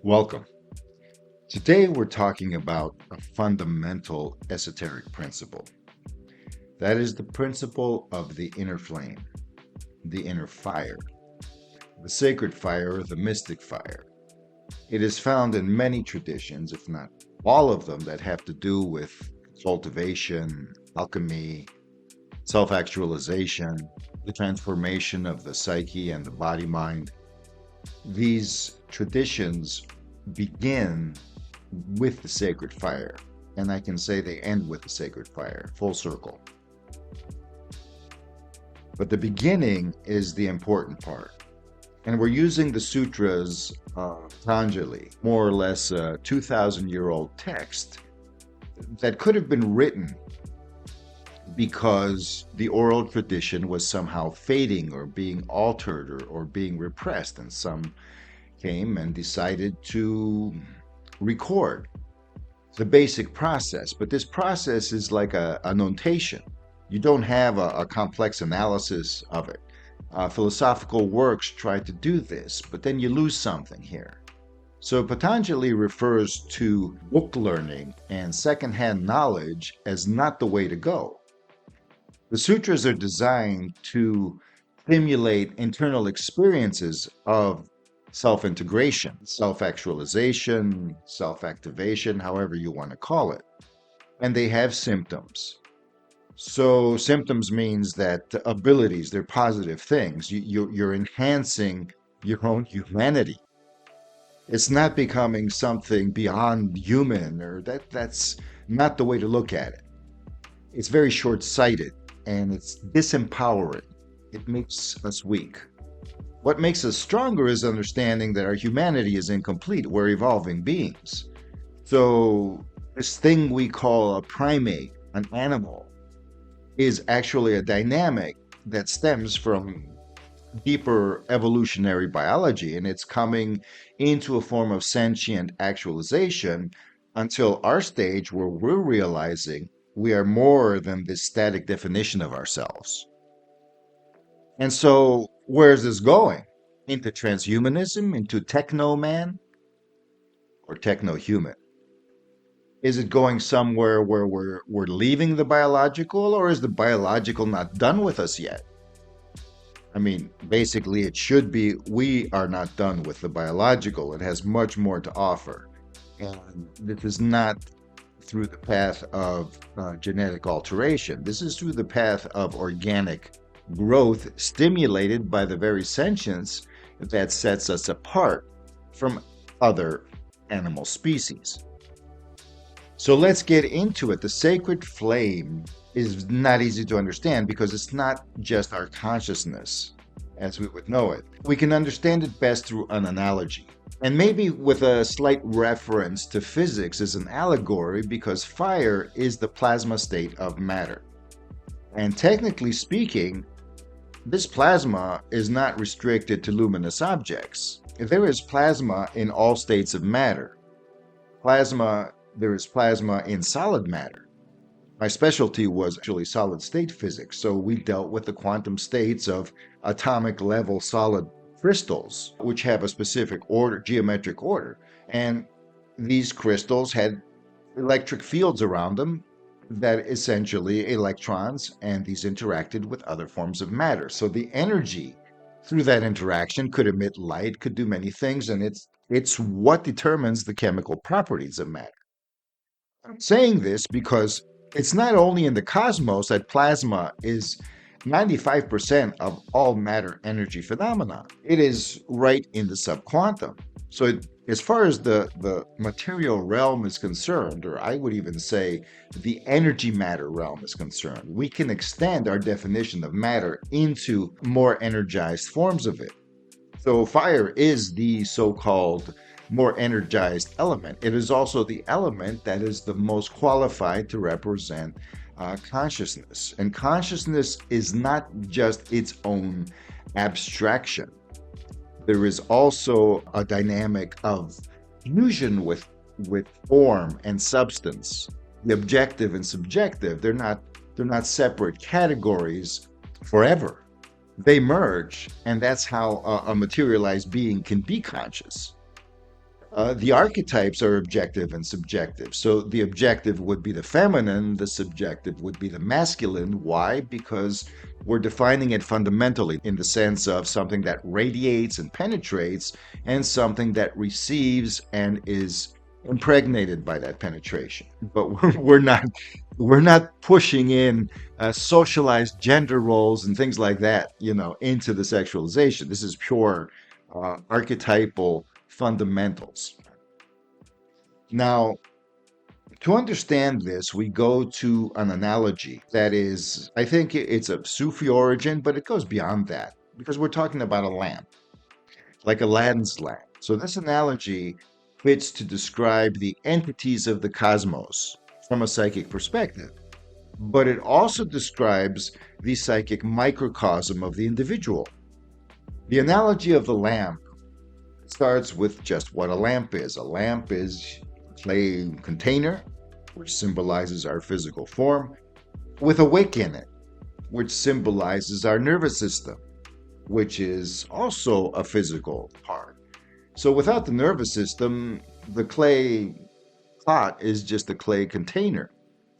Welcome. Today we're talking about a fundamental esoteric principle. That is the principle of the inner flame, the inner fire, the sacred fire, the mystic fire. It is found in many traditions, if not all of them, that have to do with cultivation, alchemy, self-actualization, the transformation of the psyche and the body-mind. These traditions begin with the sacred fire, and I can say they end with the sacred fire, full circle. But the beginning is the important part. And we're using the sutras of Patanjali, more or less a 2,000-year-old text that could have been written because the oral tradition was somehow fading or being altered or being repressed, and some came and decided to record the basic process. But this process is like a notation. You don't have a complex analysis of it. Philosophical works try to do this, but then you lose something here. So Patanjali refers to book learning and secondhand knowledge as not the way to go. The sutras are designed to stimulate internal experiences of self-integration, self-actualization, self-activation, however you want to call it. And they have symptoms. So symptoms means that abilities, they're positive things. You're enhancing your own humanity. It's not becoming something beyond human, or that's not the way to look at it. It's very short-sighted and it's disempowering. It makes us weak. What makes us stronger is understanding that our humanity is incomplete. We're evolving beings. So this thing we call a primate, an animal, is actually a dynamic that stems from deeper evolutionary biology, and it's coming into a form of sentient actualization until our stage where we're realizing we are more than this static definition of ourselves. And so, where's this going? Into transhumanism, into techno-man, or techno-human? Is it going somewhere where we're leaving the biological, or is the biological not done with us yet? I mean, basically, it should be we are not done with the biological. It has much more to offer. And this is not through the path of genetic alteration. This is through the path of organic growth stimulated by the very sentience that sets us apart from other animal species. So let's get into it. The sacred flame is not easy to understand because it's not just our consciousness as we would know it. We can understand it best through an analogy, and maybe with a slight reference to physics as an allegory, because fire is the plasma state of matter. And technically speaking, this plasma is not restricted to luminous objects. There is plasma in all states of matter. There is plasma in solid matter. My specialty was actually solid state physics, so we dealt with the quantum states of atomic level solid crystals, which have a specific order, geometric order. And these crystals had electric fields around them that essentially electrons, and these interacted with other forms of matter. So the energy through that interaction could emit light, could do many things, and it's what determines the chemical properties of matter. I'm saying this because it's not only in the cosmos that plasma is 95% of all matter energy phenomena. It is right in the subquantum. So as far as the material realm is concerned, or I would even say the energy matter realm is concerned, we can extend our definition of matter into more energized forms of it. So fire is the so-called more energized element. It is also the element that is the most qualified to represent consciousness. And consciousness is not just its own abstraction. There is also a dynamic of fusion with form and substance. The objective and subjective, they're not separate categories forever. They merge, and that's how a materialized being can be conscious. The archetypes are objective and subjective. So the objective would be the feminine, the subjective would be the masculine. Why? Because we're defining it fundamentally in the sense of something that radiates and penetrates, and something that receives and is impregnated by that penetration. But we're not pushing in socialized gender roles and things like that, into the sexualization. This is pure archetypal fundamentals. Now, to understand this, we go to an analogy that is, I think it's of Sufi origin, but it goes beyond that because we're talking about a lamp, like Aladdin's lamp. So, this analogy fits to describe the entities of the cosmos from a psychic perspective, but it also describes the psychic microcosm of the individual. The analogy of the lamp starts with just what a lamp is. A lamp is a clay container, which symbolizes our physical form, with a wick in it, which symbolizes our nervous system, which is also a physical part. So without the nervous system, the clay pot is just a clay container.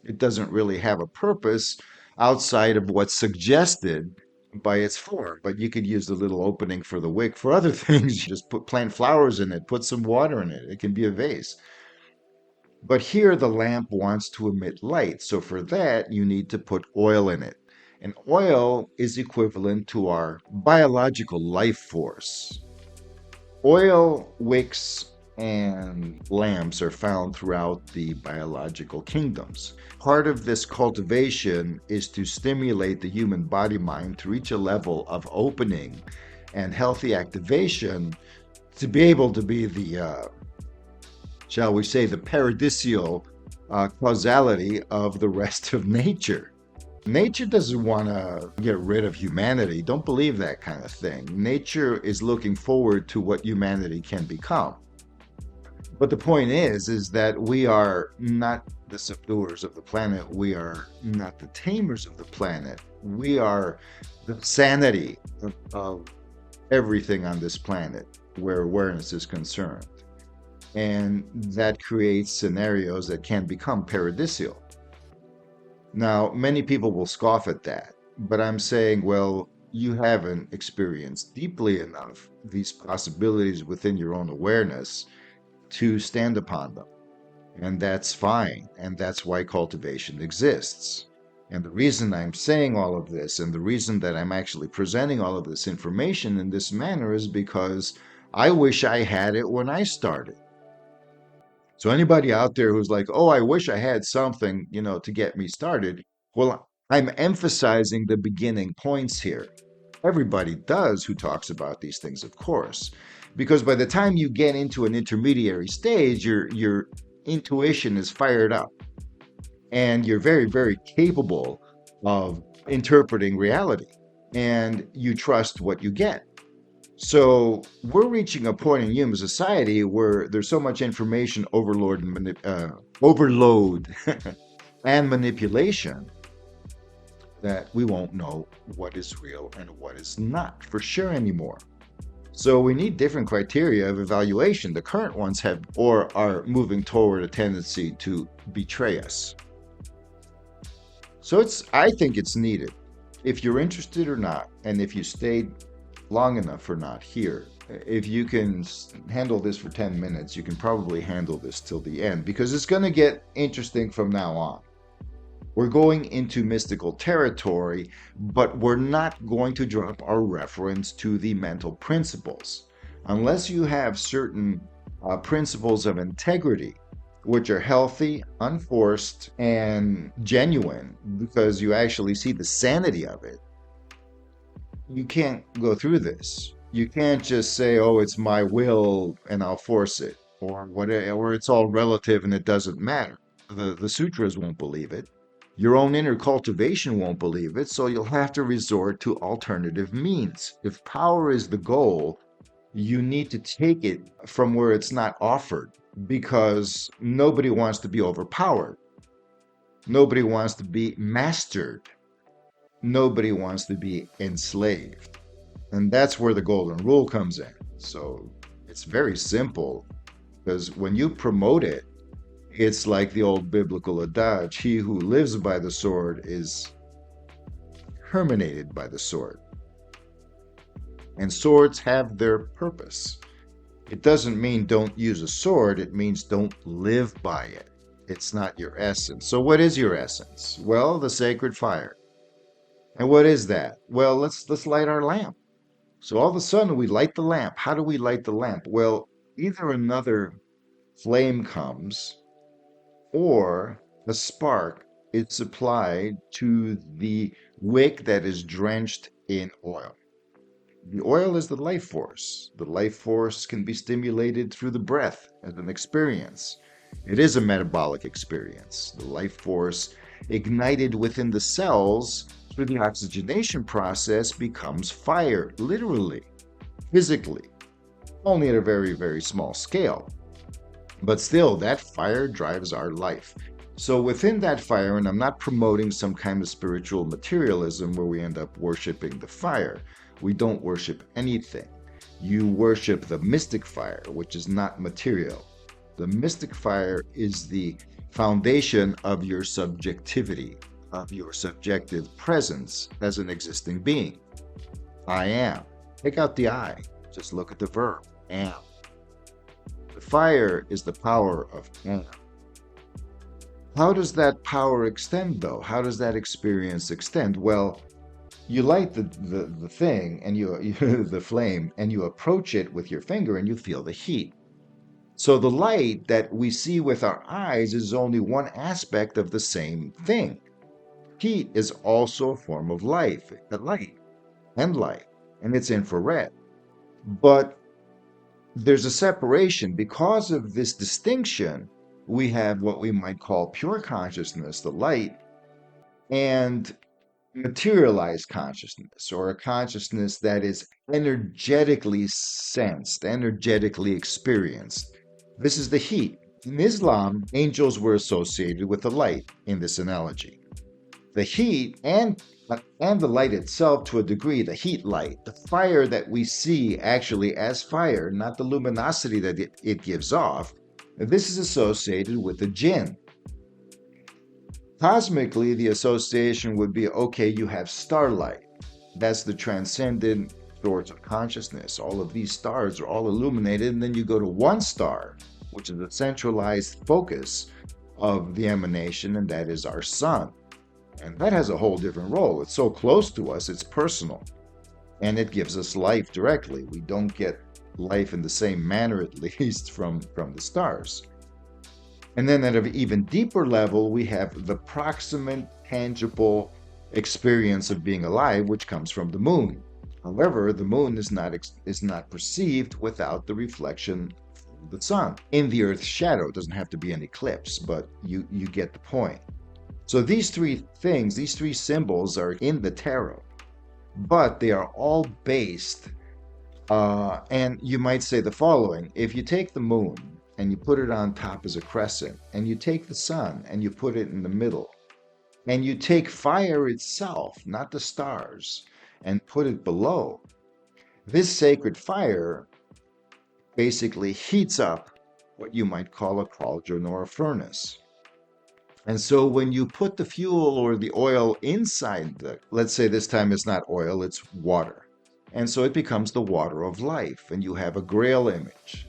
It doesn't really have a purpose outside of what's suggested by its form. But you could use the little opening for the wick for other things. Just plant flowers in it, put some water in it. It can be a vase. But here the lamp wants to emit light. So for that, you need to put oil in it. And oil is equivalent to our biological life force. Oil, wicks, and lamps are found throughout the biological kingdoms. Part of this cultivation is to stimulate the human body mind to reach a level of opening and healthy activation to be able to be the, shall we say, the paradisial causality of the rest of nature. Nature doesn't want to get rid of humanity. Don't believe that kind of thing. Nature is looking forward to what humanity can become. But the point is that we are not the subduers of the planet. We are not the tamers of the planet. We are the sanity of everything on this planet where awareness is concerned. And that creates scenarios that can become paradisial. Now, many people will scoff at that, but I'm saying, well, you haven't experienced deeply enough these possibilities within your own awareness to stand upon them. And that's fine. And that's why cultivation exists. And the reason I'm saying all of this, and the reason that I'm actually presenting all of this information in this manner, is because I wish I had it when I started. So anybody out there who's like, oh, I wish I had something, to get me started. Well, I'm emphasizing the beginning points here. Everybody does who talks about these things, of course, because by the time you get into an intermediary stage, your intuition is fired up and you're very, very capable of interpreting reality and you trust what you get. So we're reaching a point in human society where there's so much information overload and manipulation that we won't know what is real and what is not for sure anymore. So we need different criteria of evaluation. The current ones have or are moving toward a tendency to betray us. So I think it's needed. If you're interested or not, and if you stayed long enough or not here, if you can handle this for 10 minutes, you can probably handle this till the end, because it's going to get interesting from now on. We're going into mystical territory, but we're not going to drop our reference to the mental principles. Unless you have certain principles of integrity, which are healthy, unforced, and genuine, because you actually see the sanity of it, you can't go through this. You can't just say, oh, it's my will and I'll force it, or whatever, or it's all relative and it doesn't matter. The sutras won't believe it. Your own inner cultivation won't believe it, so you'll have to resort to alternative means. If power is the goal, you need to take it from where it's not offered, because nobody wants to be overpowered. Nobody wants to be mastered. Nobody wants to be enslaved. And that's where the golden rule comes in. So it's very simple Because when you promote it, it's like the old biblical adage, he who lives by the sword is terminated by the sword. And swords have their purpose. It doesn't mean don't use a sword, it means don't live by it. It's not your essence. So what is your essence? Well, the sacred fire. And what is that? Well, let's light our lamp. So all of a sudden we light the lamp. How do we light the lamp? Well, either another flame comes or a spark is supplied to the wick that is drenched in oil. The oil is the life force. The life force can be stimulated through the breath as an experience. It is a metabolic experience. The life force ignited within the cells through the oxygenation process becomes fire, literally, physically, only at a very, very small scale. But still, that fire drives our life. So within that fire, and I'm not promoting some kind of spiritual materialism where we end up worshiping the fire. We don't worship anything. You worship the mystic fire, which is not material. The mystic fire is the foundation of your subjectivity, of your subjective presence as an existing being. I am. Take out the I. Just look at the verb, am. The fire is the power of am. How does that power extend, though? How does that experience extend? Well, you light the thing and you the flame and you approach it with your finger and you feel the heat. So the light that we see with our eyes is only one aspect of the same thing. Heat is also a form of light, and it's infrared. But there's a separation. Because of this distinction, we have what we might call pure consciousness, the light, and materialized consciousness, or a consciousness that is energetically sensed, energetically experienced. This is the heat. In Islam, angels were associated with the light in this analogy. The heat and the light itself, to a degree, the heat light, the fire that we see actually as fire, not the luminosity that it gives off, this is associated with the jinn. Cosmically, the association would be, okay, you have starlight. That's the transcendent source of consciousness. All of these stars are all illuminated, and then you go to one star, which is a centralized focus of the emanation, and that is our sun. And that has a whole different role. It's so close to us, it's personal. And it gives us life directly. We don't get life in the same manner, at least, from the stars. And then at an even deeper level, we have the proximate, tangible experience of being alive, which comes from the moon. However, the moon is not perceived without the reflection of the sun. In the Earth's shadow, it doesn't have to be an eclipse, but you get the point. So these three things, these three symbols are in the tarot, but they are all based, and you might say the following: if you take the moon and you put it on top as a crescent, and you take the sun and you put it in the middle, and you take fire itself, not the stars, and put it below, this sacred fire basically heats up what you might call a cauldron or a furnace. And so when you put the fuel or the oil inside let's say this time it's not oil, it's water. And so it becomes the water of life, and you have a grail image.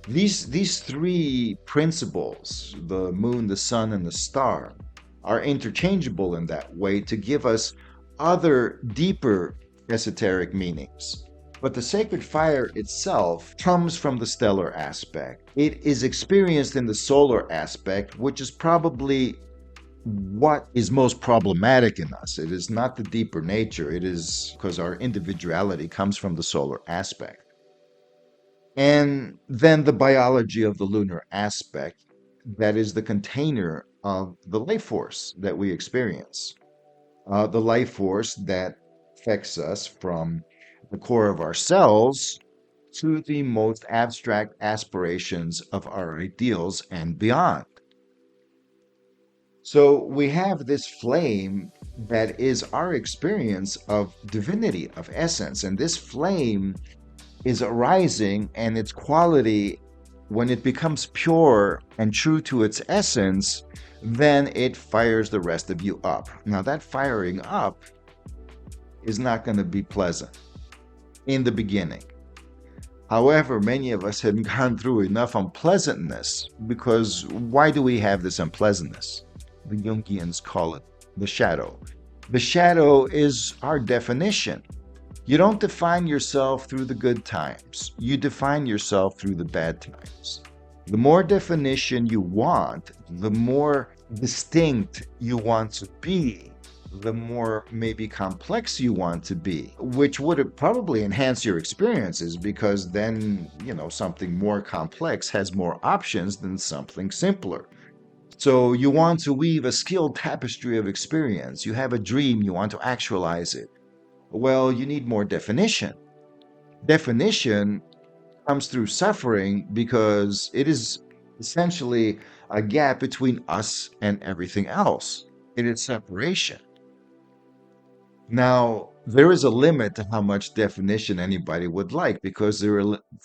These three principles, the moon, the sun, and the star, are interchangeable in that way to give us other deeper esoteric meanings. But the sacred fire itself comes from the stellar aspect. It is experienced in the solar aspect, which is probably what is most problematic in us. It is not the deeper nature. It is because our individuality comes from the solar aspect. And then the biology of the lunar aspect, that is the container of the life force that we experience. The life force that affects us from the core of our cells to the most abstract aspirations of our ideals and beyond. So we have this flame that is our experience of divinity, of essence, and this flame is arising, and its quality when it becomes pure and true to its essence, then it fires the rest of you up. Now, that firing up is not going to be pleasant in the beginning. However, many of us have gone through enough unpleasantness, because why do we have this unpleasantness? The Jungians call it the shadow. The shadow is our definition. You don't define yourself through the good times. You define yourself through the bad times. The more definition you want, the more distinct you want to be, the more maybe complex you want to be, which would probably enhance your experiences, because then, something more complex has more options than something simpler. So you want to weave a skilled tapestry of experience. You have a dream, you want to actualize it. Well, you need more definition. Definition comes through suffering, because it is essentially a gap between us and everything else. It is separation. Now, there is a limit to how much definition anybody would like, because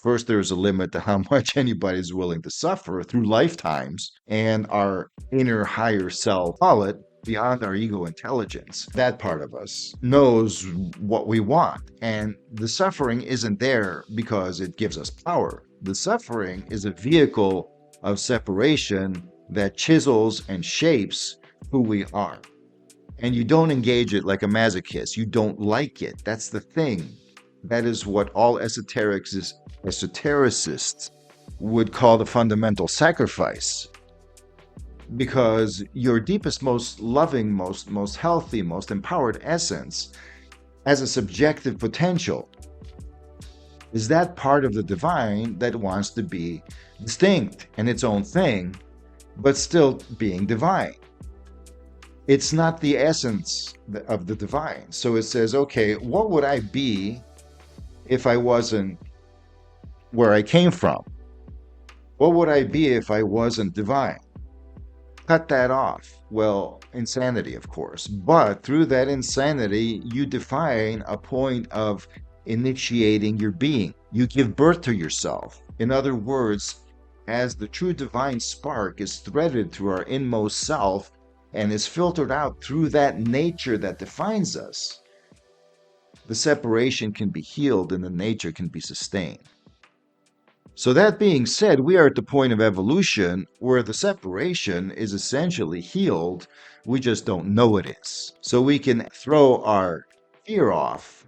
first there's a limit to how much anybody is willing to suffer through lifetimes, and our inner higher self, call it, beyond our ego intelligence. That part of us knows what we want, and the suffering isn't there because it gives us power. The suffering is a vehicle of separation that chisels and shapes who we are. And you don't engage it like a masochist. You don't like it. That's the thing. That is what all esotericists would call the fundamental sacrifice. Because your deepest, most loving, most healthy, most empowered essence has a subjective potential. Is that part of the divine that wants to be distinct and its own thing, but still being divine? It's not the essence of the divine. So it says, okay, what would I be if I wasn't where I came from? What would I be if I wasn't divine? Cut that off. Well, insanity, of course. But through that insanity, you define a point of initiating your being. You give birth to yourself. In other words, as the true divine spark is threaded through our inmost self, and is filtered out through that nature that defines us, the separation can be healed and the nature can be sustained. So that being said, we are at the point of evolution where the separation is essentially healed. We just don't know it is. So we can throw our fear off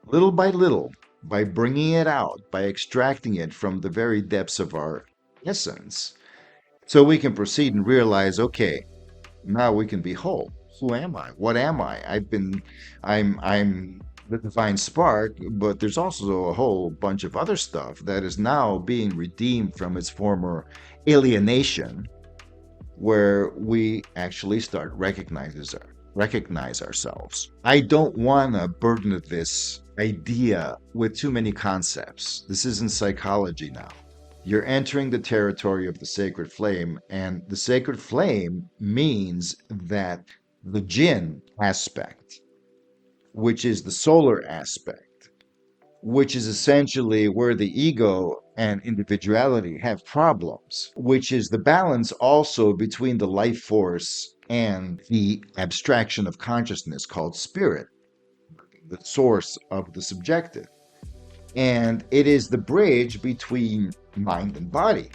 little by little by bringing it out, by extracting it from the very depths of our essence. So we can proceed and realize, okay, now we can be whole. Who am I? What am I? I'm the divine spark, but there's also a whole bunch of other stuff that is now being redeemed from its former alienation, where we actually start recognize ourselves. I don't want to burden this idea with too many concepts. This isn't psychology now. You're entering the territory of the sacred flame, and the sacred flame means that the jinn aspect, which is the solar aspect, which is essentially where the ego and individuality have problems, which is the balance also between the life force and the abstraction of consciousness called spirit, the source of the subjective. And it is the bridge between mind and body.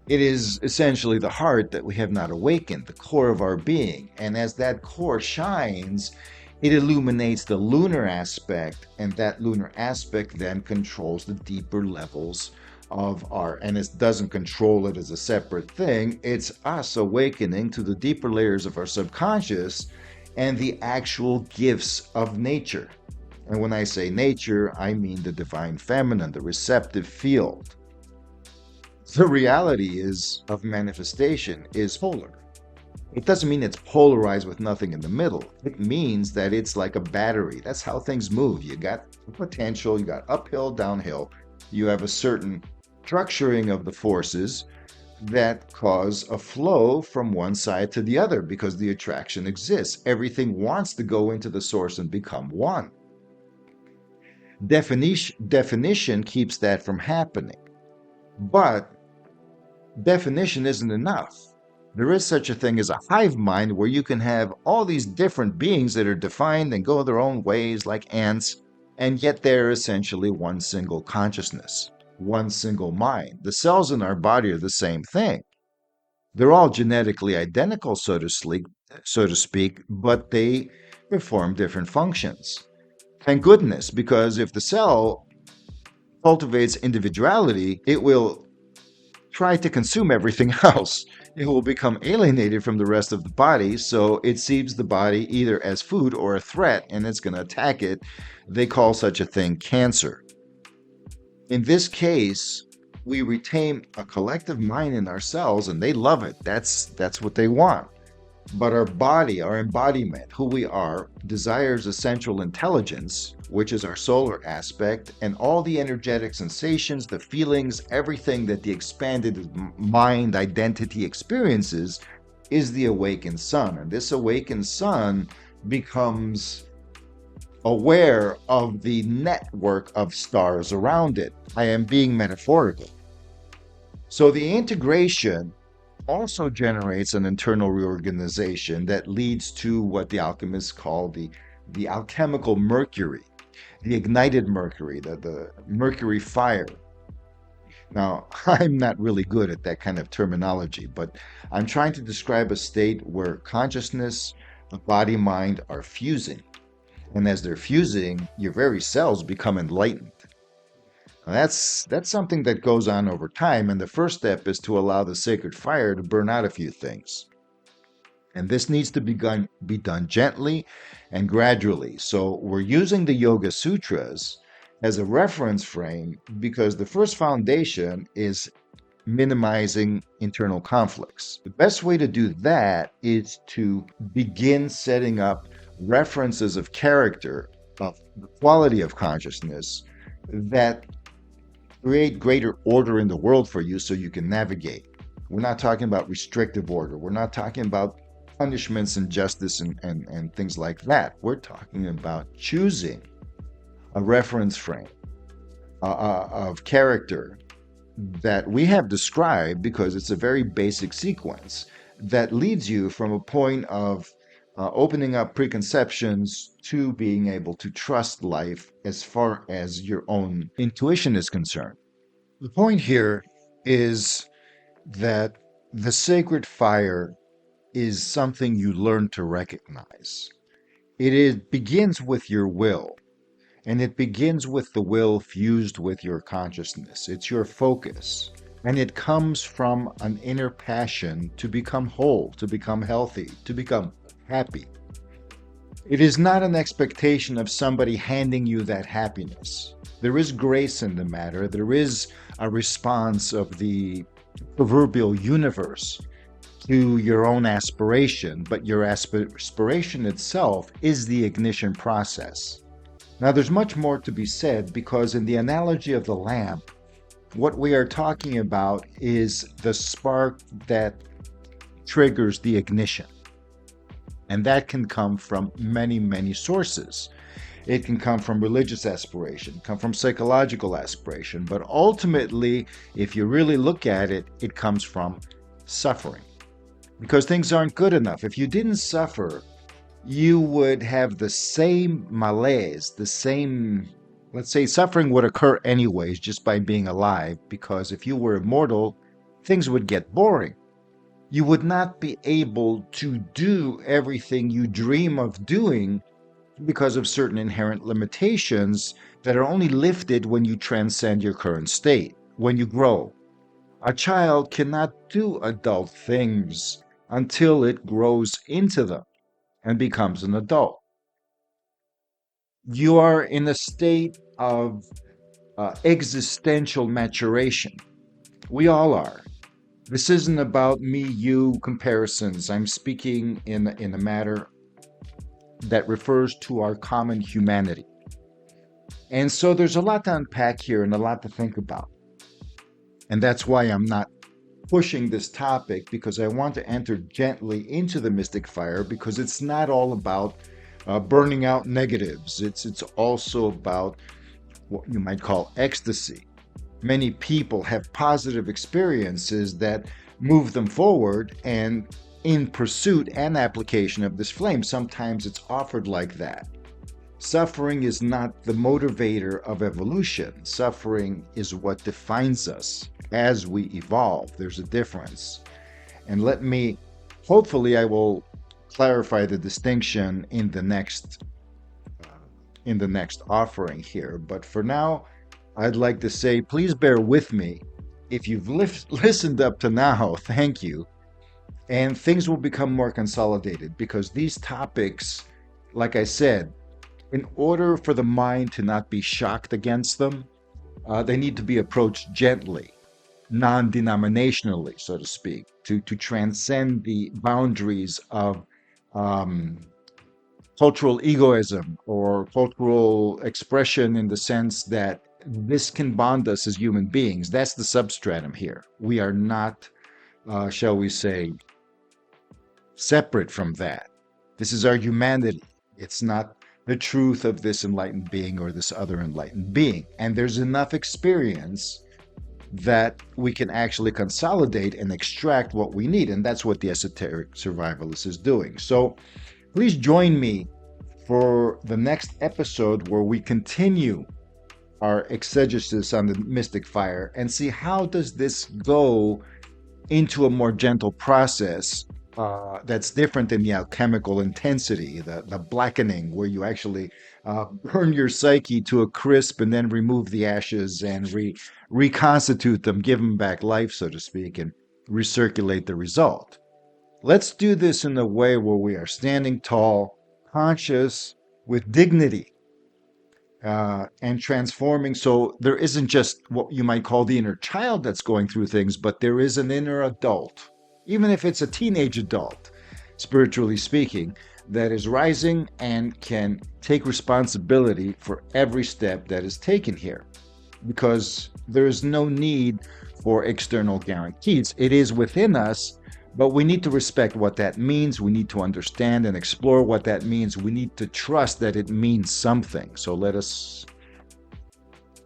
It is essentially the heart that we have not awakened, the core of our being. And as that core shines, it illuminates the lunar aspect, and that lunar aspect then controls the deeper levels of and it doesn't control it as a separate thing. It's us awakening to the deeper layers of our subconscious and the actual gifts of nature. And when I say nature, I mean the divine feminine, the receptive field. The reality of manifestation is polar. It doesn't mean it's polarized with nothing in the middle. It means that it's like a battery. That's how things move. You got potential, you got uphill, downhill. You have a certain structuring of the forces that cause a flow from one side to the other because the attraction exists. Everything wants to go into the source and become one. Definition keeps that from happening. But definition isn't enough. There is such a thing as a hive mind where you can have all these different beings that are defined and go their own ways like ants, and yet they're essentially one single consciousness, one single mind. The cells in our body are the same thing. They're all genetically identical, so to speak, but they perform different functions. Thank goodness, because if the cell cultivates individuality, it will try to consume everything else. It will become alienated from the rest of the body, so it sees the body either as food or a threat, and it's going to attack it. They call such a thing cancer. In this case, we retain a collective mind in ourselves, and they love it. That's what they want. But our body, our embodiment, who we are, desires a central intelligence, which is our solar aspect, and all the energetic sensations, the feelings, everything that the expanded mind identity experiences is the awakened sun. And this awakened sun becomes aware of the network of stars around it. I am being metaphorical. So the integration also generates an internal reorganization that leads to what the alchemists call the alchemical mercury, the ignited mercury, the mercury fire. Now, I'm not really good at that kind of terminology, but I'm trying to describe a state where consciousness, body, mind are fusing. And as they're fusing, your very cells become enlightened. That's something that goes on over time, and the first step is to allow the sacred fire to burn out a few things. And this needs to be done gently and gradually. So we're using the Yoga Sutras as a reference frame because the first foundation is minimizing internal conflicts. The best way to do that is to begin setting up references of character, of the quality of consciousness that create greater order in the world for you so you can navigate. We're not talking about restrictive order. We're not talking about punishments and justice and things like that. We're talking about choosing a reference frame of character that we have described because it's a very basic sequence that leads you from a point of opening up preconceptions to being able to trust life as far as your own intuition is concerned. The point here is that the sacred fire is something you learn to recognize. It begins with your will, and it begins with the will fused with your consciousness. It's your focus. And it comes from an inner passion to become whole, to become healthy, to become happy. It is not an expectation of somebody handing you that happiness. There is grace in the matter. There is a response of the proverbial universe to your own aspiration, but your aspiration itself is the ignition process. Now, there's much more to be said because in the analogy of the lamp, what we are talking about is the spark that triggers the ignition. And that can come from many, many sources. It can come from religious aspiration, come from psychological aspiration, but ultimately, if you really look at it, it comes from suffering. Because things aren't good enough. If you didn't suffer, you would have the same malaise, the same, let's say, suffering would occur anyways just by being alive, because if you were immortal, things would get boring. You would not be able to do everything you dream of doing because of certain inherent limitations that are only lifted when you transcend your current state, when you grow. A child cannot do adult things until it grows into them and becomes an adult. You are in a state of existential maturation. We all are. This isn't about me, you comparisons. I'm speaking in a matter that refers to our common humanity. And so there's a lot to unpack here and a lot to think about. And that's why I'm not pushing this topic, because I want to enter gently into the mystic fire, because it's not all about burning out negatives. It's also about what you might call ecstasy. Many people have positive experiences that move them forward, and in pursuit and application of this flame, sometimes it's offered like that. Suffering is not the motivator of evolution. Suffering is what defines us as we evolve. There's a difference. And hopefully, I will clarify the distinction in the next offering here. But for now, I'd like to say, please bear with me. If you've listened up to now, thank you. And things will become more consolidated, because these topics, like I said, in order for the mind to not be shocked against them, they need to be approached gently, non-denominationally, so to speak, to transcend the boundaries of cultural egoism or cultural expression, in the sense that this can bond us as human beings. That's the substratum here. We are not, shall we say, separate from that. This is our humanity. It's not the truth of this enlightened being or this other enlightened being. And there's enough experience that we can actually consolidate and extract what we need. And that's what the esoteric survivalist is doing. So please join me for the next episode, where we continue our exegesis on the mystic fire and see how does this go into a more gentle process that's different than the alchemical intensity, the blackening, where you actually burn your psyche to a crisp and then remove the ashes and reconstitute them, give them back life, so to speak, and recirculate the result. Let's do this in a way where we are standing tall, conscious, with dignity, and transforming. So there isn't just what you might call the inner child that's going through things, but there is an inner adult, even if it's a teenage adult, spiritually speaking, that is rising and can take responsibility for every step that is taken here. Because there is no need for external guarantees. It is within us, but we need to respect what that means. We need to understand and explore what that means. We need to trust that it means something. So let us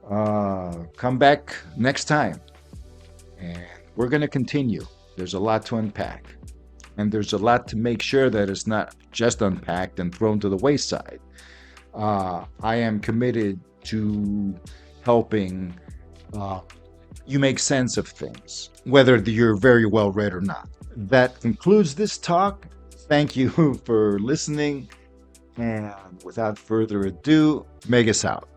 come back next time, and we're going to continue. There's a lot to unpack, and there's a lot to make sure that it's not just unpacked and thrown to the wayside. I am committed to helping you make sense of things, whether you're very well read or not. That concludes this talk. Thank you for listening, and without further ado, Megas out.